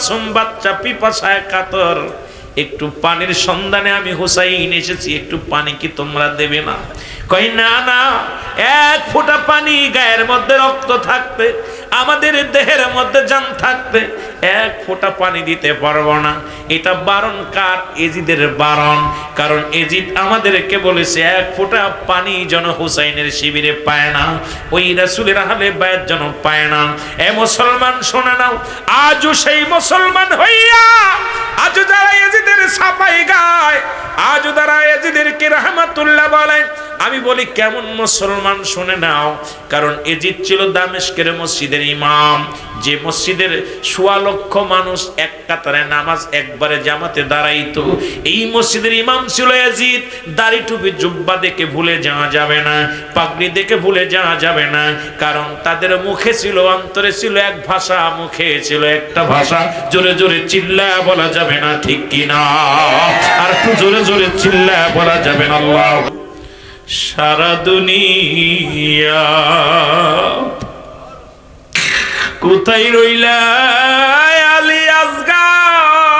মাসুম বাচ্চা পিপাসায় কাতর, একটু পানির সন্ধানে আমি হুসাইন এসেছি, একটু পানি কি তোমরা দেবে না? কই না না, এক ফোঁটা পানি গায়ের মধ্যে রক্ত থাকতে, আমাদের দেহের মধ্যে জান থাকতে এক ফোঁটা পানি দিতে পারবো না। এটা বারণ কার? এজিদের বারণ। কারণ এজিদ আমাদেরকে বলেছে এক ফোঁটা পানি যেন হুসাইনের শিবিরে পায় না, ওই রাসূলের আহলে বায়াত যেন পায় না। এ মুসলমান শোনা নাও, আজও সেই মুসলমান হইয়া আজ যারা এজিদের সাফাই গায়, আজ যারা এজিদেরকে রাহমাতুল্লাহ বলে, আমি বলি কেমন মুসলমান শুনে নাও। কারণ এজিদ ছিল দামেস্কের মসজিদের ইমাম, যে মসজিদের ১৬ লক্ষ মানুষ এক কাতারে নামাজ একবারে জামাতে দাঁড়াইতো, এই মসজিদের ইমাম ছিল এজিদ। দাড়ি টুপি জুব্বা দেখে ভুলে যাওয়া যাবে না, পাগড়ি দেখে ভুলে যাওয়া যাবে না। কারণ তাদের মুখে ছিল, অন্তরে ছিল এক ভাষা, মুখে ছিল একটা ভাষা। জোরে জোরে চিল্লায়া বলা যাবে না, ঠিক কিনা? আর একটু জোরে জোরে চিল্লায়া বলা যাবে না। আল্লাহ সারা দুনিয়া কোথায় রইলা আলী আসগার,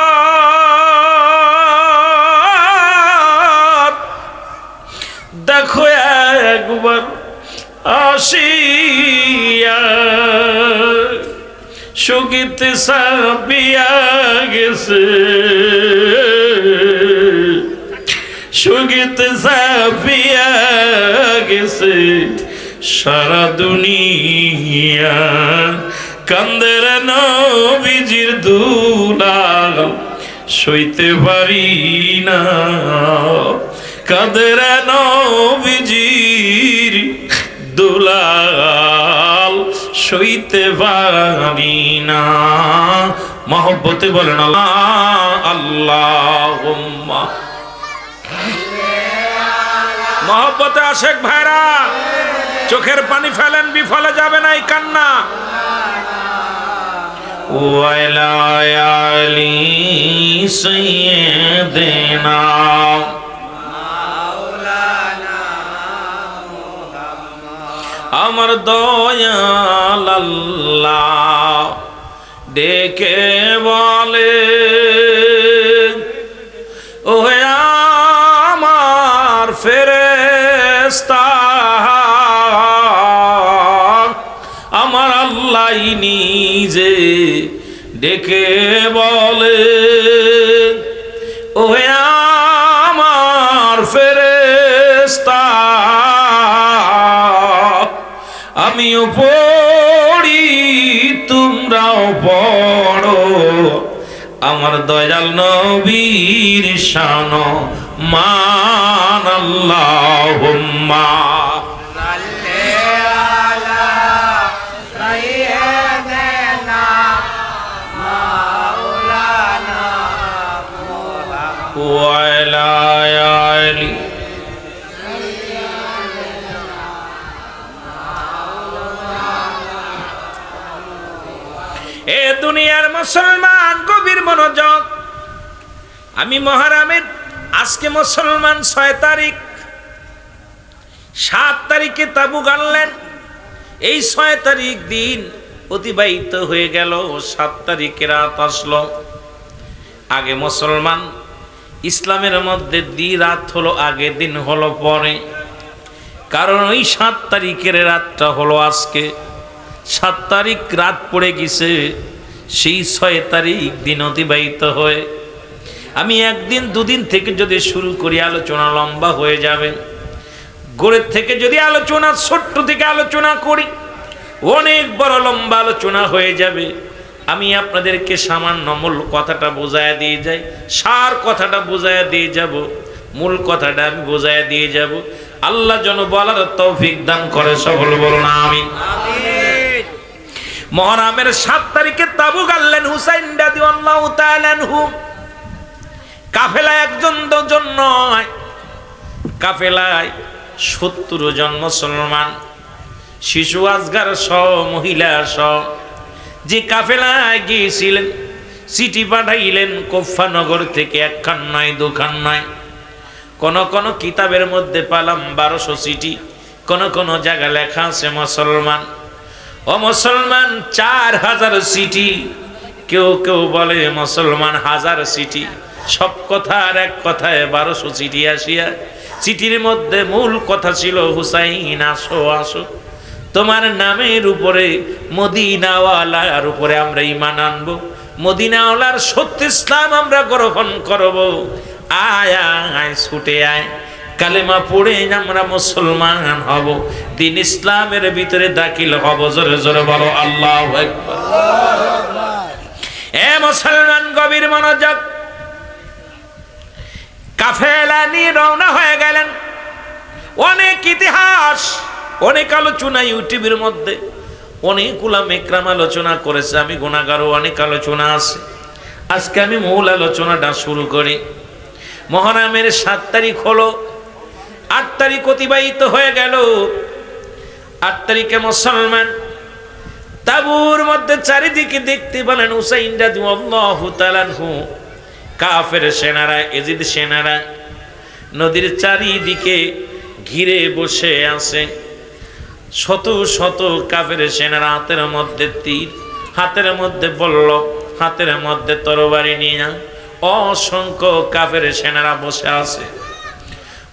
দেখো একবার আসিয়া সুগীত সাবিয়া গেছে, সুগীত সাফিয়া গেছে সারা দুনিয়া। কান্দের নবীজির দুলাল সইতে পারি না, কাঁদের নবীজির দুলাল সইতে পারি না। মহব্বতে বলেন আল্লাহুম্মা। মহব্বতে আশেক ভাইরা চোখের পানি ফেলেন, বিফলে যাবে না এই কান্না। ওয়ালা আলি সাইয়্যিদিনা মাওলানা মুহাম্মদ, আমার দয়াল আল্লাহ ডেকে বলে, ও আমার ফেরেশতা, আমার আল্লাহ নিজে ডেকে বলে, ও আমার ফেরেশতা, আমিও পড়ি তোমরাও পড়ো, আমার দয়াল নবীর শান মান। আল্লাহুম্মা সাল্লি আলা সাইয়্যিদিনা মাওলানা মুহাম্মদ ওয়া আলা আলি। এ দুনিয়ার মুসলমান গভীর মনোযোগ, আমি মহরমের আজকে মুসলমান ৬ তারিখ, ৭ তারিখে তাবুক আনলেন, এই ৬ তারিখ দিন অতিবাহিত হয়ে গেল, ৭ তারিখে রাত আসলো। আগে মুসলমান ইসলামের মধ্যে রাত হলো আগে, দিন হলো পরে। কারণ ওই ৭ তারিখের রাতটা হলো আজকে, ৭ তারিখ রাত পড়ে গেছে, সেই ৬ তারিখ দিন অতিবাহিত হয়ে আমি একদিন দুদিন থেকে যদি শুরু করি আলোচনা লম্বা হয়ে যাবে। গোড়ের থেকে যদি আলোচনা ছোট্ট থেকে আলোচনা করি অনেক বড় লম্বা আলোচনা হয়ে যাবে। আমি আপনাদেরকে সামান্য মূল কথাটা বোঝায় দিয়ে যাই, সার কথাটা বোঝায় দিয়ে যাব, মূল কথাটা আমি বোঝায় দিয়ে যাব। আল্লাহ যেন বলার তৌফিক দান করে, সকল বলুন আমিন। মুহররমের ৭ তারিখে তাবুক আনলেন হুসাইন রাদিয়াল্লাহু তাআলা আনহু। কাফেলায় একজন দুজন নয়, কাফেলায় ৭০ জন মুসলমান, শিশু আজগার সহ, মহিলা সহ, যে কাফেলায় গিয়েছিলেন, চিঠি পাঠাইলেন কুফানগর থেকে, একখান নয় দুখান নয়। কোন কোন কিতাবের মধ্যে পালাম ১২০০ চিঠি, কোন কোন জায়গায় লেখা আছে মুসলমান ও মুসলমান ৪,০০০ চিঠি কেউ কেউ বলে মুসলমান হাজার চিঠি, সব কথার এক কথায় 1200 চিঠি আসিয়া। চিঠির মধ্যে মূল কথা ছিল হুসাইন আসো আসো, তোমার নামের উপরে মদিনাওয়ালার উপরে আমরা ঈমান আনবো, মদিনাওয়ালার সত্য ইসলাম আমরা গ্রহণ করব। আয় আয় ছুটে আয়, কালেমা পড়ে আমরা মুসলমান হব, দিন ইসলামের ভিতরে দাখিল হব। জোরে জোরে বলো আল্লাহু আকবার। এ মুসলমান গভীর মনোযোগ। কাফেলা নিয়ে রওনা হয়ে গেলেন। অনেক ইতিহাস, অনেক আলোচনা ইউটিউবের মধ্যে, অনেক উলামা ইকরাম আলোচনা করেছে। আমি গুনাহগারও, অনেক আলোচনা আছে। আজকে আমি মূল আলোচনাটা শুরু করি। মুহররমের 7 তারিখ হলো, 8 তারিখ অতিবাহিত হয়ে গেল। 8 তারিখে মুসলমান তাবুর মধ্যে চারিদিকে দেখতে পেলেন হুসাইন রাদিয়াল্লাহু তাআলা আনহু, কাফের সেনারা, এজিদ সেনারা নদীর চারিদিকে ঘিরে বসে আছে। শত শত কাফের সেনারা, হাতের মধ্যে তীর, হাতের মধ্যে বল্লম, হাতের মধ্যে তরবারি নিয়ে অসংখ্য কাফের সেনারা বসে আছে।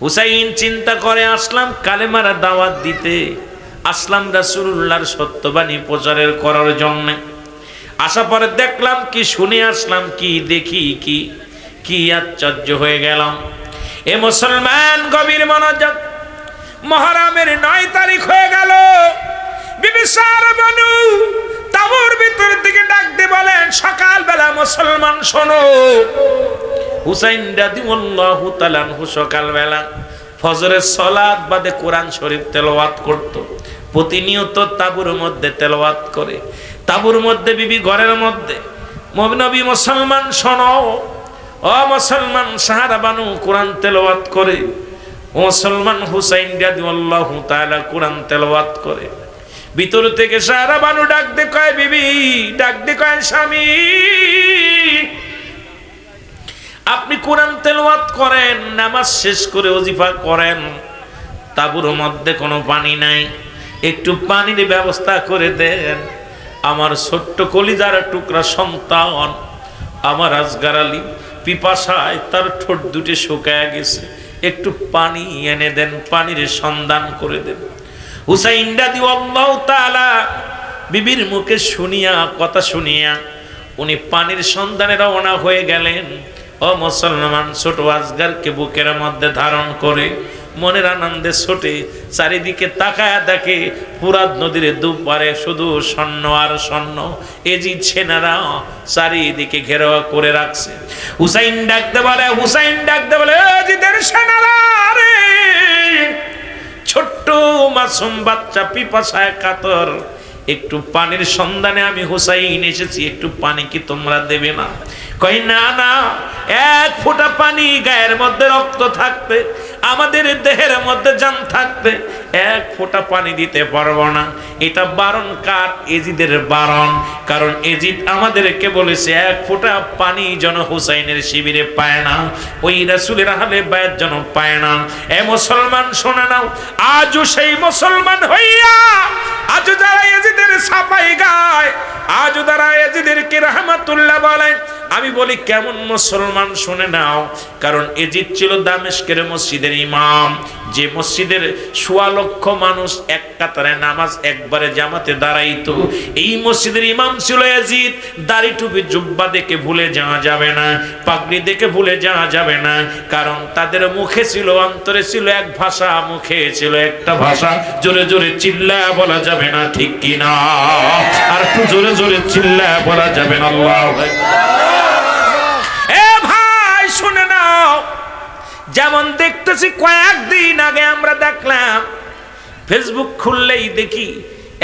হুসাইন চিন্তা করে, আসলাম কালেমার দাওয়াত দিতে, আসলাম রাসূলুল্লাহর সত্যবাণী প্রচারের করার জন্য। আশা পরে দেখলাম কি, শুনে আসলাম কি, দেখি কি, কি আশ্চর্য হয়ে গেলাম। এ মুসলমান গভীর মনোযোগ। মুহররমের 9 তারিখ হয়ে গেল। বিবি সারা বানু তাবুর ভিতর থেকে ডাক দিয়ে বলেন, সকালবেলা মুসলমান শোনো, হুসাইন রাদিয়াল্লাহু তাআলা আনহু সকালবেলা ফজরের সালাত বাদে কোরআন শরীফ তেলাওয়াত করত। প্রতিনিয়ত তাবুর মধ্যে তেলাওয়াত করে। তাবুর মধ্যে, বিবি ঘরের মধ্যে। নবী মুসলমান শোনো, ও মুসলমান, সাহারা বানু কোরআন তেলাওয়াত করে, মুসলমান হুসাইন রাদিয়াল্লাহু তাআলা কোরআন তেলাওয়াত করে। ভিতর থেকে সাহারা বানু ডাক দে কয়, বিবি ডাক দে কয়, স্বামী আপনি কোরআন তেলাওয়াত করেন, নামাজ শেষ করে ওজিফা করেন, তাবুর মধ্যে কোনো পানি নাই, একটু পানির ব্যবস্থা করে দেন। আমার ছোট্ট কলিজার টুকরা সন্তান আমার আসগার আলী পিপাসায় তার ঠোঁট দুটি শুকায় গেছে, একটু পানি এনে দেন, পানির সন্ধান করে দেন। হুসাইন রাদিয়াল্লাহু তাআলা বিবির মুখে শুনিয়া, কথা শুনিয়া উনি পানির সন্ধানে রওনা হয়ে গেলেন। ও মুসলমান, ছোট আসগারকে বুকের মধ্যে ধারণ করে মনের আনন্দে ছোটে চারিদিকে তাকায়া দেখে ফুরাত নদীর দুপারে শুধু স্বর্ণ আর স্বর্ণ। এজিদ সেনারা চারিদিকে ঘেরাও করে রাখছে। হুসাইন ডাকতে বলে, হুসাইন ডাকতে বলে, এজিদের সেনারা রে, ছোট্ট মাসুম বাচ্চা পিপাসায় কাতর, একটু পানির সন্ধানে আমি হুসাইন এসেছি, একটু পানি কি তোমরা দেবে না? কই না না, 1 ফোঁটা পানি গায়ের মধ্যে রক্ত থাকতে, আমাদের দেহের মধ্যে জান থাকতে 1 ফোঁটা পানি দিতে পারবো না। এটা বারণ কার? এজিদের বারণ। কারণ এজিদ আমাদেরকে বলেছে 1 ফোঁটা পানি যেন হুসাইনের শিবিরে পায় না, ওই রাসূলের আহলে বায়াত যেন পায় না। এ মুসলমান শোনা নাও, আজও সেই মুসলমান হইয়া আজও যারা এজিদের সাফাই গায়, আজও যারা এজিদেরকে রাহমাতুল্লাহ বলেন, আমি বলি কেমন মুসলমান শুনে নাও। কারণ এজিদ ছিল দামেস্কের মসজিদের ইমাম, যে মসজিদের 1.25 লক্ষ মানুষ এক কাতারে নামাজ একবারে জামাতে দাঁড়াইতো। এই মসজিদের ইমাম ছিল এজিদ। দাড়ি টুপি জুব্বা দেখে ভুলে যাওয়া যাবে না, পাগড়ি দেখে ভুলে যাওয়া যাবে না। কারণ তাদের মুখে ছিল, অন্তরে ছিল এক ভাষা, মুখে ছিল একটা ভাষা। জোরে জোরে চিল্লায়া বলা যাবে না, ঠিক কিনা? আর একটু জোরে জোরে চিল্লায়া বলা যাবে না, আল্লাহু আকবার। শুনে নাও, যেমন দেখতেছি কয়েকদিন আগে আমরা দেখলাম, ফেসবুক খুললেই দেখি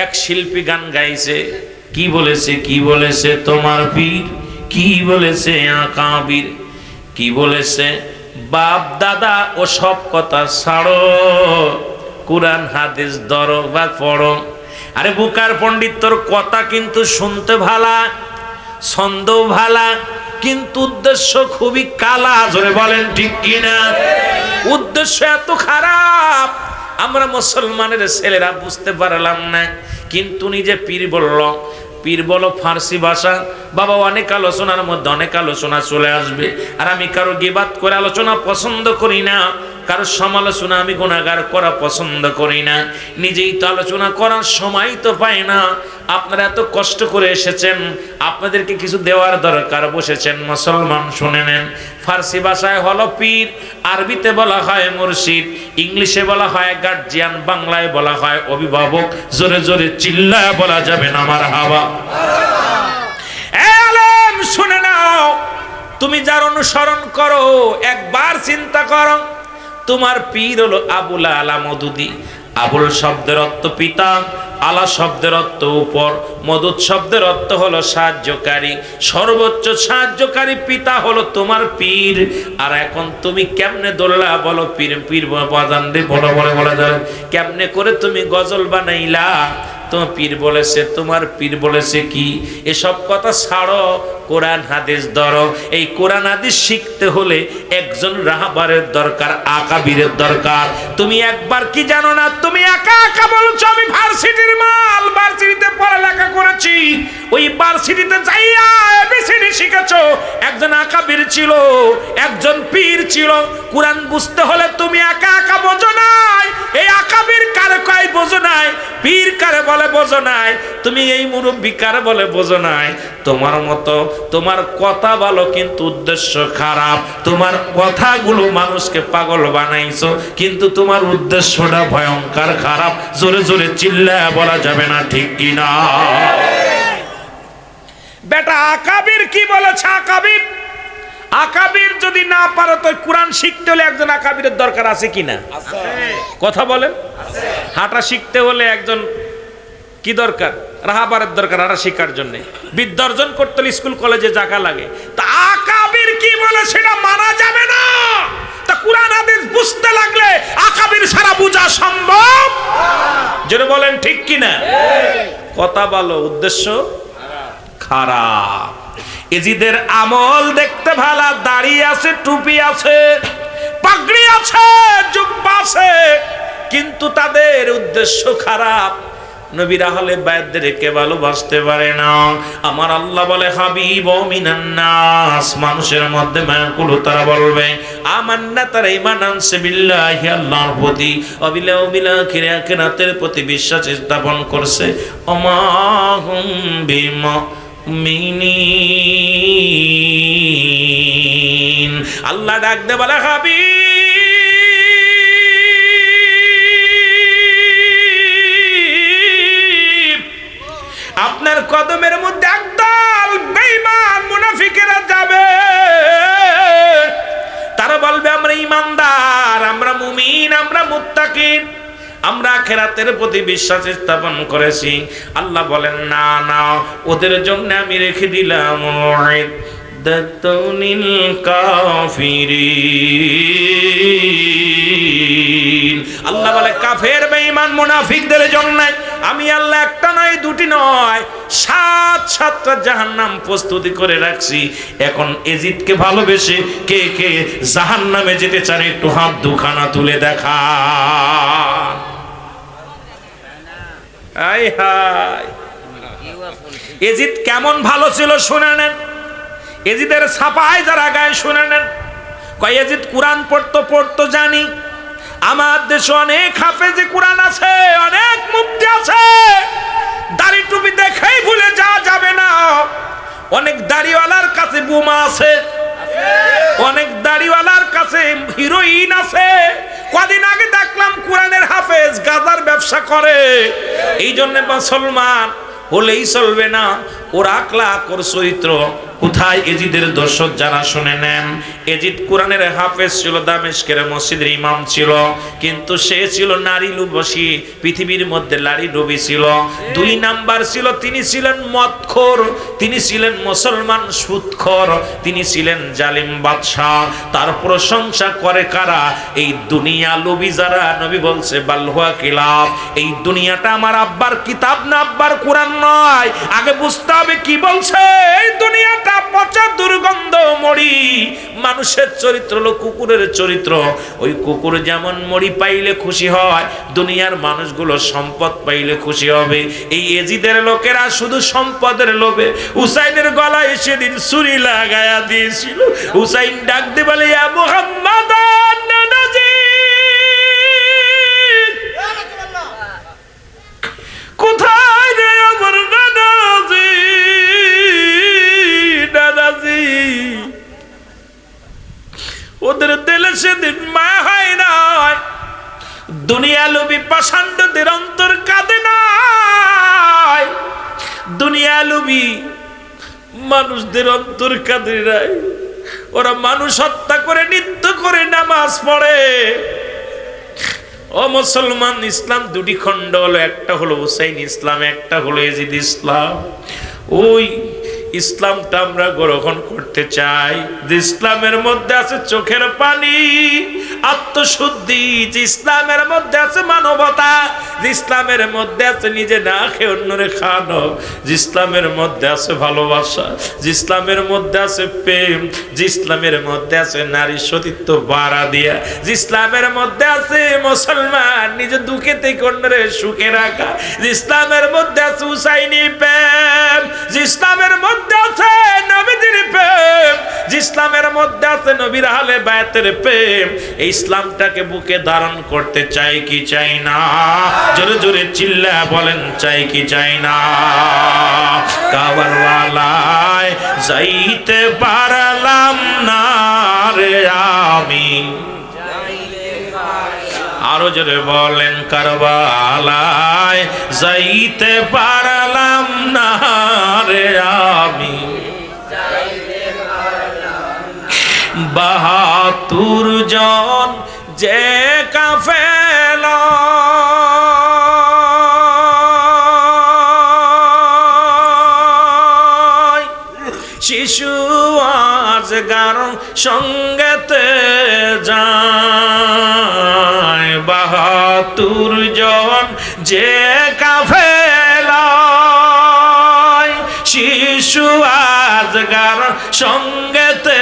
এক শিল্পী গান গাইছে। কি বলেছে? কি বলেছে তোমার পীর? কি বলেছে আকাবির? কি বলেছে? বাপ দাদা ও সব কথা ছাড়ো, কুরআন হাদিস ধরো বা পড়ো। আরে বুকার পণ্ডিত, তোর কথা কিন্তু শুনতে ভালা, ছন্দ ভালা, কিন্তু উদ্দেশ্য খুবই কালা। জোরে বলেন ঠিক কিনা? উদ্দেশ্য এত খারাপ আমরা মুসলমানের ছেলেরা বুঝতে পারলাম না। কিন্তু নিজে পীর বলল, পীর বলো ফার্সি ভাষা। বাবা অনেক আলোচনার মধ্যে অনেক আলোচনা চলে আসবে, আর আমি কারো গীবাত করে আলোচনা পছন্দ করি না, কারো সমালোচনা আমি গুনাহগার করা পছন্দ করি না। নিজেই তো আলোচনা করার সময় তো পাই না। আপনারা এত কষ্ট করে এসেছেন, আপনাদেরকে কিছু দেওয়ার দরকার, বসেছেন মুসলমান শুনে নেন। ফার্সি ভাষায় হলো পীর, আরবিতে বলা হয় মুর্শিদ, ইংলিশে বলা হয় গার্জিয়ান, বাংলায় বলা হয় অভিভাবক। জোরে জোরে চিল্লায় বলা যাবে না মারহাবা। আলেম শুনে নাও, তুমি যার অনুসরণ করো একবার চিন্তা করো, তোমার পীর হলো আবুল আলা মদুদি। আবুল শব্দের অর্থ পিতা, আলা শব্দের অর্থ উপর, মদুদ শব্দের অর্থ হলো সাহায্যকারী, সর্বোচ্চ সাহায্যকারী পিতা হলো তোমার পীর। আর এখন তুমি কেমনে দোল্লা বলো পীর পীর বাজান রে, বলো বলে বলা যায় কেমনে করে তুমি গজল বানাইলা? তোমার পীর বলেছে, তোমার পীর বলেছে কি? এসব কথা ছাড়ো, কোরআন হাদিস ধরো। এই কোরআন হাদিস শিখতে হলে একজন রাহবারের দরকার, আকাবিরের দরকার। তুমি একবার কি জানো না, তুমি একা একা বলছো আমি ভার্সিটির মাল, ভার্সিটিতে পড়ালেখা করেছি, ওই ভার্সিটিতে যাইয়া এবিসিডি শিখেছো। একজন আকাবির ছিল, একজন পীর ছিল। কোরআন বুঝতে হলে তুমি একা একা বোঝো নাই। এই আকাবির কারে কয় বোঝো নাই, পীর কারে বলে বোঝো নাই, তুমি এই মুরব্বী কারে বলে বোঝো নাই। তোমার মতো তোমার কথা ভালো কিন্তু উদ্দেশ্য খারাপ। তোমার কথাগুলো মানুষকে পাগল বানাইছো, কিন্তু তোমার উদ্দেশ্যটা ভয়ঙ্কর খারাপ। জোরে জোরে চিল্লায় বলা যাবে না, ঠিক কি না? বেটা আকাবির কি বলেছে? আকাবির আকাবির যদি না পারো তো কোরআন শিখতে হলে একজন আকাবিরের দরকার আছে কিনা? কথা বলেন। হাঁটা শিখতে হলে একজন কি দরকার? রাহাবারের দরকার হাঁটা শেখার জন্য। বিদ্যা অর্জন করতে হলে স্কুল কলেজে জায়গা লাগে। তা আকাবির কি বলে সেটা মানা যাবে না। তা কোরআন হাদিস বুঝতে লাগলে আকাবির সারা বোঝা সম্ভব? যেটা বলেন ঠিক কিনা? কথা বলো, উদ্দেশ্য খারাপ। এজিদের আমল দেখতে ভালো, দাড়ি আছে, টুপি আছে, পাগড়ি আছে, জুব্বা আছে, কিন্তু তাদের উদ্দেশ্য খারাপ। নবীরা হলে বায়দেরকে ভালোবাসতে পারে না। আমার আল্লাহ বলে হাবিব মিনান নাস, মানুষের মধ্যে মায়াকুলু, তারা বলবে আমান্না, তারা ঈমান আনছে বিল্লাহি, আল্লাহর প্রতি, অবিল আখির, আখিরাতের প্রতি বিশ্বাস স্থাপন করছে। ওমা হুম বিমুমিনিন। আল্লাহ ডাক দে বলে হাবিব, আপনার কদমের মধ্যে একদল বেঈমান মুনাফিকেরা যাবে। তারা বলবে আমরা ঈমানদার, আমরা মুমিন, আমরা মুত্তাকিন, আমরা আখিরাতের প্রতি বিশ্বাস স্থাপন করেছি। আল্লাহ বলেন না না, ওদের জন্য আমি রেখে দিলাম উইদ্দাতুনিল কাফিরিন। আল্লাহ বলে কাফের বেঈমান মুনাফিকদের জন্য আমি আল্লাহ একটা নয়, দুটি নয়, 7-7টা জাহান্নাম প্রস্তুতি করে রাখছি। এখন এজিদকে ভালোবেসে কে কে জাহান্নামে যেতে চান একটু হাত দুখানা তুলে দেখা। হায় হায়, এজিদ কেমন ভালো ছিল শুনে নেন। এজিদের ছাপায় যারা গায়ে শুনে নেন। কয় এজিদ কোরআন পড়তো জানি, আমার দেশে অনেক হাফেজে কোরআন আছে, অনেক মুফতি আছে, দাড়ি টুপি দেখেই ভুলে যাওয়া যাবে না। অনেক দাড়িওয়ালার কাছে বোমা আছে, অনেক দাড়িওয়ালার কাছে হিরোইন আছে। কদিন আগে দেখলাম কোরআনের হাফেজ গাজার ব্যবসা করে। এই জন্য মুসলমান হলেই চলবে না, ওর আখলাক, ওর চরিত্র কোথায়? এজিদের দর্শক যারা শুনে নেন, এজিদ কোরআনের হাফেজ ছিল, দামেস্কের মসজিদের ইমাম ছিল, কিন্তু সে ছিল নারী লোভী, পৃথিবীর মধ্যে নারী লোভী ছিল। 2 নাম্বার ছিল, তিনি ছিলেন মদখোর, তিনি ছিলেন মুসলমান সুদখোর, তিনি ছিলেন জালিম বাদশাহ। তার প্রশংসা করে কারা? এই দুনিয়া লোভী যারা। নবী বলছে বালহুয়া কিলাব, এই দুনিয়াটা আমার আব্বার কিতাব না, আব্বার কোরআন নয়। আগে বুঝতে হবে কি বলছে। এই দুনিয়াটা একটা পচা দুর্গন্ধ মরি। মানুষের চরিত্র হলো কুকুরের চরিত্র। ওই কুকুর যেমন মরি পাইলে খুশি হয়, দুনিয়ার মানুষগুলো সম্পদ পাইলে খুশি হবে। এই এজিদের লোকেরা শুধু সম্পদের লোভে হুসাইনের গলায় সেদিন ছুরি লাগায়া দিয়েছিল। হুসাইন ডাক দিয়ে বলে, ইয়া মুহাম্মদ, কোথায় রে আমার দাদাজি, দাদাজি। ওদের দিলে সেদিন মায়া হয় নাই। দুনিয়া লোভী পাষাণ্ডদের অন্তর কাঁদে নাই। দুনিয়া লোভী মানুষদের অন্তর কাঁদে নাই। ওরা মানুষ হত্যা করে, নৃত্য করে, নামাজ পড়ে। ও মুসলমান, ইসলাম দুটি খণ্ড হলো, একটা হলো হুসাইন ইসলাম, একটা হলো ইয়াজিদ ইসলাম। ওই ইসলামটা আমরা গ্রহণ করতে চাই যে ইসলামের মধ্যে আছে চোখের পানি, আত্মশুদ্ধি, যে ইসলামের মধ্যে আছে মানবতা, যে ইসলামের মধ্যে আছে নিজে না খেয়ে অন্যরে খাওয়ানো, যে ইসলামের মধ্যে আছে ভালোবাসা, যে ইসলামের মধ্যে আছে প্রেম, যে ইসলামের মধ্যে আছে নারী সতীত্ব বাড়া দিয়া, যে ইসলামের মধ্যে আছে মুসলমান নিজে দুঃখে থেকে অন্যরে সুখে রাখা, যে ইসলামের মধ্যে আছে হুসাইনি প্রেম, যে ইসলামের মধ্যে আছে নবীজির প্রেম, যে ইসলামের মধ্যে আছে নবীর আহলে বায়াতের প্রেম। এই ইসলামটাকে বুকে ধারণ করতে চাই কি চাই না? জোরে জোরে চিল্লা বলেন, চাই কি চাই না? কারবালায় যাইতে পারলাম না রে আমি। আরো জোরে বলেন, কারবালায় যাইতে পারলাম না রে আমি। ৭২ জন যে কাফেলা, শিশু আজগার সঙ্গেতে যায়। ৭২ জন যে কাফেলা, শিশু আজগার সঙ্গেতে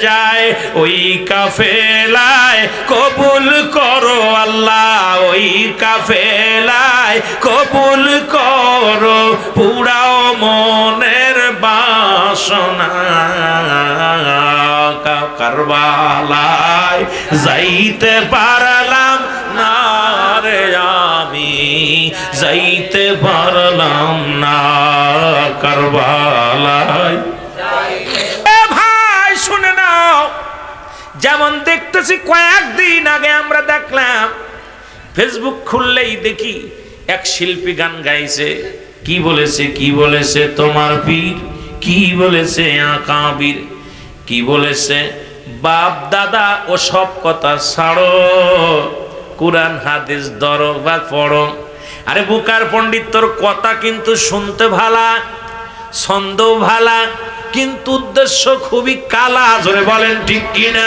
যায়। ওই কাফেলায় কবুল করো আল্লাহ, ওই কাফেলায় কবুল করো পুরাও মনের বাসনা। কারবালায় যাইতে পারলাম না রে আমি, যাইতে পারলাম না কারবালায়। ভাই শুনে নাও, যেমন দেখতেছি কয়েকদিন আগে আমরা দেখলাম ফেসবুক খুললেই দেখি এক শিল্পী গান গাইছে। কি বলেছে? কি বলেছে তোমার পীর? কি বলেছে আকাবির? কি বলেছে? বাপ দাদা ও সব কথা ছাড়ো, কুরআন হাদিস ধরো বা পড়ো। আরে বুকার পণ্ডিত, তোর কথা কিন্তু শুনতে ভালা, ছন্দ ভালা, কিন্তু উদ্দেশ্য খুবই কালা। জোরে বলেন ঠিক কিনা?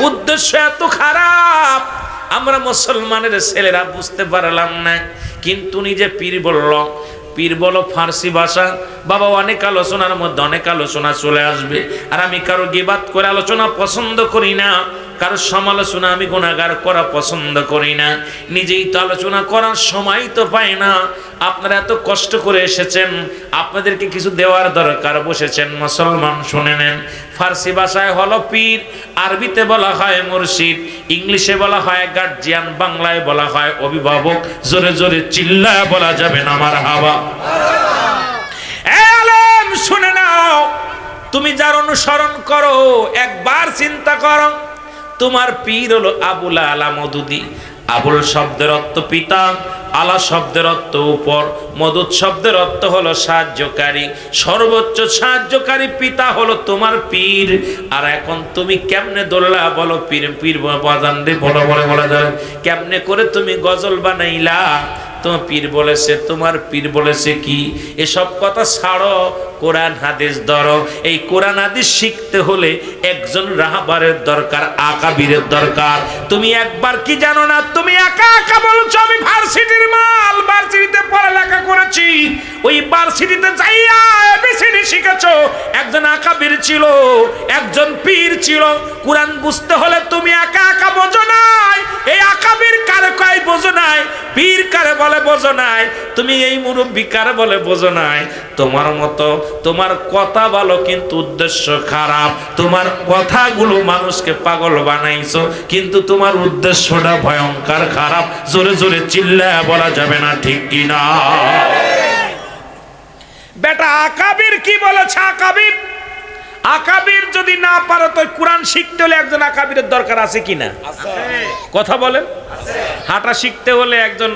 উদ্দেশ্য এত খারাপ আমরা মুসলমানের ছেলেরা বুঝতে পারলাম না। কিন্তু নিজে পীর বলল, পীর বলো ফার্সি ভাষা। বাবা, অনেক আলোচনার মধ্যে অনেক আলোচনা চলে আসবে, আর আমি কারো গিবাত করে আলোচনা পছন্দ করি না, কারো সমালোচনা আমি গুনাহগার করা পছন্দ করি না। নিজেই তো আলোচনা করার সময় তো পাই না। আপনারা এত কষ্ট করে এসেছেন, আপনাদেরকে কিছু দেওয়ার দরকার, বসেছেন। মুসলমান শুনে নেন, ফার্সি ভাষায় হলো পীর, আরবিতে বলা হয় মুর্শিদ, ইংলিশে বলা হয় গার্জিয়ান, বাংলায় বলা হয় অভিভাবক। জোরে জোরে চিল্লায় বলা যাবে না মারহাবা। আলেম শুনে নাও, তুমি যার অনুসরণ করো একবার চিন্তা করো, তোমার পীর হলো আবুল আলা মদুদি। আবুল শব্দের অর্থ পিতা, আলা শব্দের অর্থ উপর, মদুদ শব্দের অর্থ হলো সাহায্যকারী, সর্বোচ্চ সাহায্যকারী পিতা হলো তোমার পীর। আর এখন তুমি কেমনে দোল্লা বলো পীর পীর বাজান রে, বলো বলে বলা যাবে কেমনে করে তুমি গজল বানাইলা? তোমার পীর বলেছে, তোমার পীর বলেছে কি? এসব কথা ছাড়ো, কোরআন হাদিস ধরো। এই কোরআন হাদিস শিখতে হলে একজন রাহবারের দরকার, আকাবিরের দরকার। তুমি একবার কি জানো না, তুমি একা একা বলছো আমি ভার্সিটির মাল, ভার্সিটিতে পড়ালেখা করেছি, ওই ভার্সিটিতে যাইয়া এবিসিডি শিখেছো একজন আকাবির ছিল, একজন পীর ছিল। কোরআন বুঝতে হলে তুমি একা একা বোঝো নাই, এই আকাবির কারে কয় বোঝো নাই, পীর কারে বলে বোঝো নাই, তুমি এই মুরব্বী কারে বলে বোঝো নাই। তোমার মতো তোমার কথা ভালো কিন্তু উদ্দেশ্য খারাপ, তোমার কথাগুলো মানুষকে পাগল বানাইছো কিন্তু তোমার উদ্দেশ্যটা ভয়ঙ্কর খারাপ। জোরে জোরে চিল্লায় বলা যাবে না, ঠিক কিনা? বেটা আকাবির কি বলেছে? আকাবির যদি না পারো তো কোরআন শিখতে হলে একজন আকাবিরের দরকার আছে কিনা? কথা বলেন। হাঁটা শিখতে হলে একজন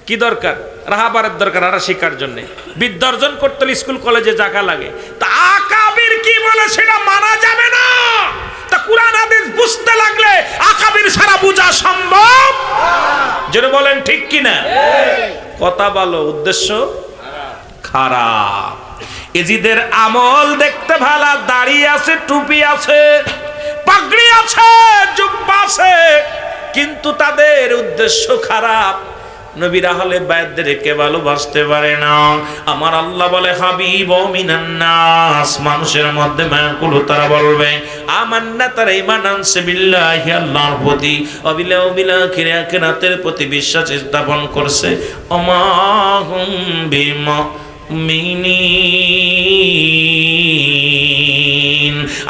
কি দরকার? রাহাবারের দরকার হাঁটা শিখার জন্য। বিদ্যা অর্জন করতে হলে স্কুল কলেজে জায়গা লাগে। তা আকাবির কি বলে সেটা মানা যাবে না। তা কোরআন হাদিস বুঝতে লাগলে আকাবির ছাড়া বোঝা সম্ভব? যেটা বলেন ঠিক কিনা? কথা ভালো, উদ্দেশ্য খারাপ। এজিদের আমল দেখতে ভালো, দাড়ি আছে, টুপি আছে, পাগড়ি আছে, জুব্বা আছে, কিন্তু তাদের উদ্দেশ্য খারাপ। নবীরা হলে বাইরদেরকে ভালোবাসতে পারে না। আমার আল্লাহ বলে হাবিব মিনান নাস, মানুষের মধ্যে মায়াকুল তারা বলবে আমান্না, তারা ঈমান আনছে বিল্লাহি, আল্লাহর প্রতি, ওয়াবিল আখিরাতের প্রতি বিশ্বাস স্থাপন করছে। ওমাহুম বিমুমিনিন।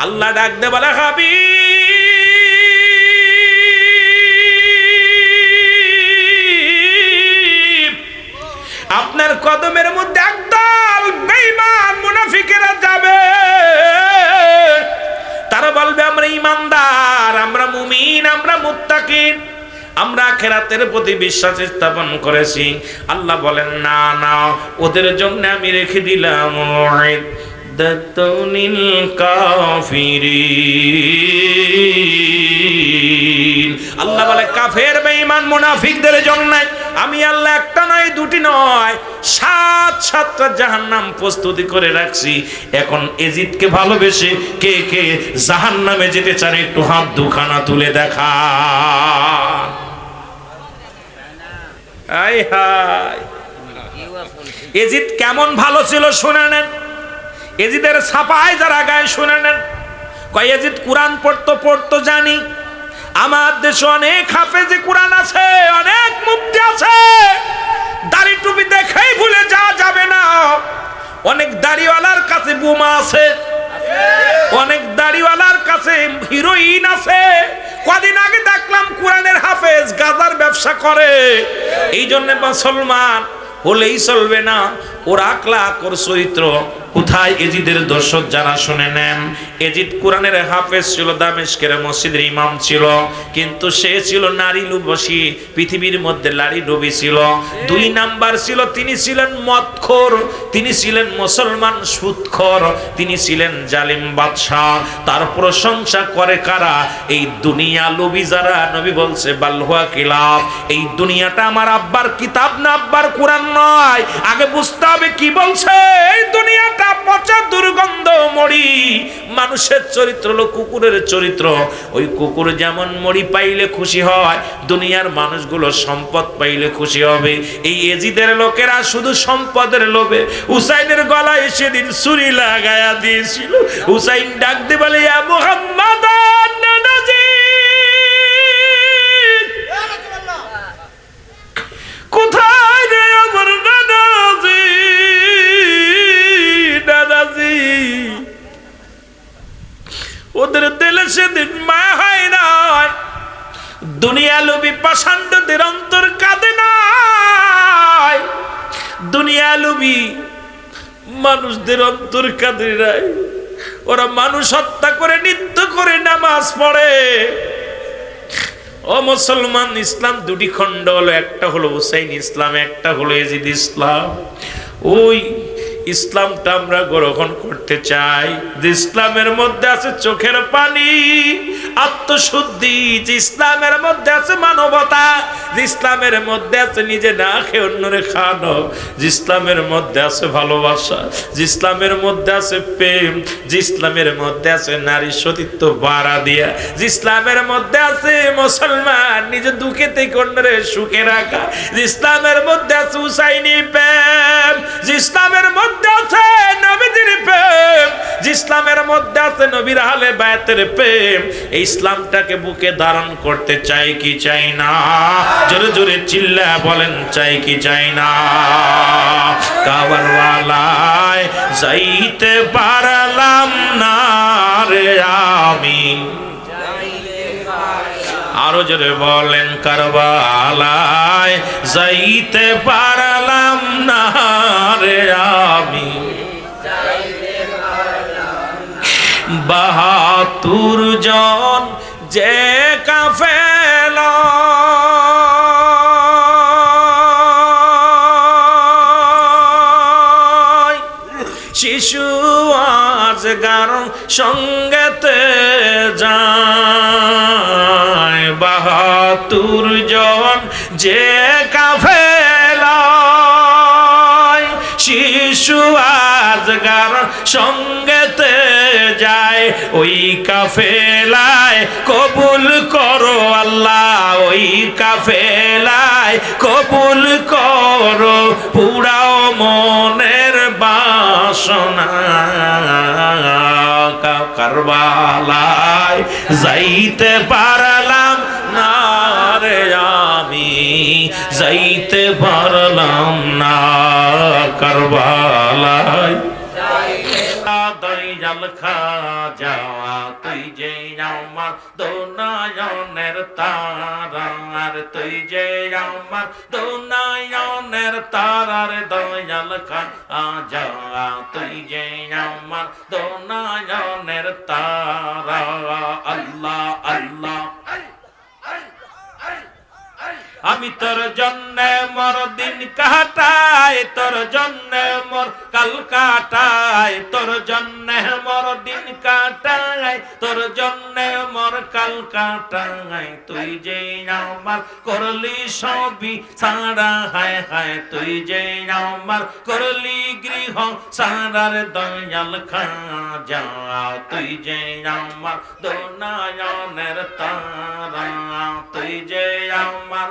আল্লাহ ডাক দে বলে হাবিব, আপনার কদমের মধ্যে একদল বেঈমান মুনাফিকেরা যাবে। তারা বলবে আমরা ঈমানদার, আমরা মুমিন, আমরা মুত্তাকিন, আমরা আখিরাতের প্রতি বিশ্বাস স্থাপন করেছি। আল্লাহ বলেন না না, ওদের জন্য আমি রেখে দিলাম উইদ্দাতুল কাফিরিন। আল্লাহ বলে কাফের বেঈমান মুনাফিকদের জন্য আমি আল্লাহ একটা নয়, দুটি নয়, 7-7টা জাহান্নাম প্রস্তুতি করে রাখছি। এখন এজিদকে ভালোবেসে কে কে জাহান্নামে যেতে চান একটু হাত দুখানা তুলে দেখা। হায় হায়, এজিদ কেমন ভালো ছিল শুনে নেন। এজিদের ছাপায় যারা গায়ে শুনে নেন। কয় এজিদ কোরআন পড়তো জানি, আমার দেশে অনেক হাফেজে কোরআন আছে, অনেক মুফতি আছে, দাড়ি টুপি দেখেই ভুলে যাওয়া যাবে না। অনেক দাড়িওয়ালার কাছে বোমা আছে, অনেক দাড়িওয়ালার কাছে হিরোইন আছে। কদিন আগে দেখলাম কোরআনের হাফেজ গাজার ব্যবসা করে। এই জন্য মুসলমান হলেই চলবে না, ওর আখলাক, ওর চরিত্র কোথায়? এজিদের দর্শক যারা শুনে নেন, এজিদ কোরআনের হাফেজ ছিল, দামেস্কের মসজিদের ইমাম ছিল, কিন্তু সে ছিল নারী লোভী, পৃথিবীর মধ্যে নারী লোভী ছিল। 2 নাম্বার ছিল তিনি ছিলেন মদখোর, তিনি ছিলেন মুসলমান সুদখোর, তিনি ছিলেন জালিম বাদশাহ। তার প্রশংসা করে কারা? এই দুনিয়া লোভী যারা। নবী বলছে বালহুয়া কিলাব, এই দুনিয়াটা আমার আব্বার কিতাব না, আব্বার কোরআন নয়। আগে বুঝতে হবে কি বলছে। এই দুনিয়াটা পচা দুর্গন্ধ মরি। মানুষের চরিত্র হলো কুকুরের চরিত্র। ওই কুকুর যেমন মরি পাইলে খুশি হয়, দুনিয়ার মানুষগুলো সম্পদ পাইলে খুশি হবে। এই এজিদের লোকেরা শুধু সম্পদের লোভে হুসাইনের গলায় সেদিন ছুরি লাগায়া দিয়েছিল। হুসাইন ডাক দিয়ে বলে ইয়া মুহাম্মদ, কোথায় রে আমার দাদাজি, দাদাজি। ওদের দিলে সেদিন মায়া হয় নাই। দুনিয়া লোভী পাষাণ্ডদের অন্তর কাঁদে নাই। দুনিয়া লোভী মানুষদের অন্তর কাঁদে নাই। ওরা মানুষ হত্যা করে, নৃত্য করে, নামাজ পড়ে। ও মুসলমান, ইসলাম 2টি খণ্ড হলো, একটা হলো হুসাইন ইসলাম, একটা হলো এজিদ ইসলাম। ওই ইসলামটা আমরা গ্রহণ করতে চাই যে ইসলামের মধ্যে আছে চোখের পানি, আত্মশুদ্ধি, যে ইসলামের মধ্যে আছে মানবতা, যে ইসলামের মধ্যে আছে নিজে না খেয়ে অন্যরে খাওয়ানো, যে ইসলামের মধ্যে আছে ভালোবাসা, যে ইসলামের মধ্যে আছে প্রেম, যে ইসলামের মধ্যে আছে নারী সতীত্ব বাড়া দিয়া, যে ইসলামের মধ্যে আছে মুসলমান নিজে দুঃখে থেকে অন্যরে সুখে রাখা, যে ইসলামের মধ্যে আছে হুসাইনি প্রেম, যে ইসলামের মধ্যে আছে নবীজির ইসলামের মধ্যে আছে নবীর আহলে বায়াতের প্রেম। এই ইসলামটাকে বুকে ধারণ করতে চাই কি চাই না? জোরে জোরে চিল্লা বলেন, চাই কি চাই না? কারবালায় যাইতে পারলাম না রে আমি, আরো জোরে বলেন, কারবালায় যাইতে পারলাম না রে আমি। ৭২ জন যে কাফেলা শিশু আজগার সঙ্গেতে যায়। ৭২ জন যে কাফেলা শিশু আজগার সঙ্গেতে যায়, ওই কাফেলায় কবুল করো আল্লাহ, ওই কাফেলায় কবুল করো পুরাও মনের বাসনা। কারবালায় যাইতে পারলাম না রে আমি, যাইতে পারলাম না কারবালায়। দয়াল খাজা তুই যে আমার দোনায়নের তারার, তুই যে আমার দোনায়নের তারার দয়াল খাজা তুই যে আমার দোনায়নের তারা। আল্লাহ আল্লাহ আমি তোর জন্যে মোর দিন কাটাই, তোর জন্যে মোর কাল কাটাই, তোর জন্যে মোর দিন কাটাই, তোর জন্যে মোর কাল কাটাই। তুই যে আমার করলি সবই সারা, হায় হায় তুই যে আমার করলি গৃহ সারার দয়াল খাজা তুই যে আমার দোনায়নের তারা, তুই যে আমার,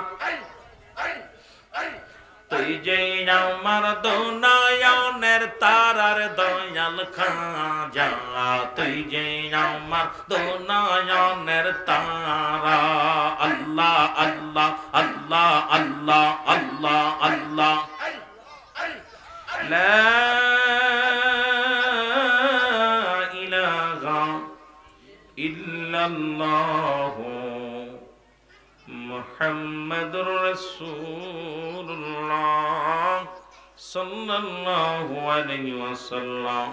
তুই যে আমার দোনায়নের তারার দয়াল খাজা, তুই যে আমার দোনায়নের তারা। আল্লাহ আল্লাহ আল্লাহ আল্লাহ আল্লাহ আল্লাহ লা ইলাহা ইল্লাল্লাহু মুহাম্মাদুর রাসূলুল্লাহ সাল্লাল্লাহু আলাইহি ওয়াসাল্লাম।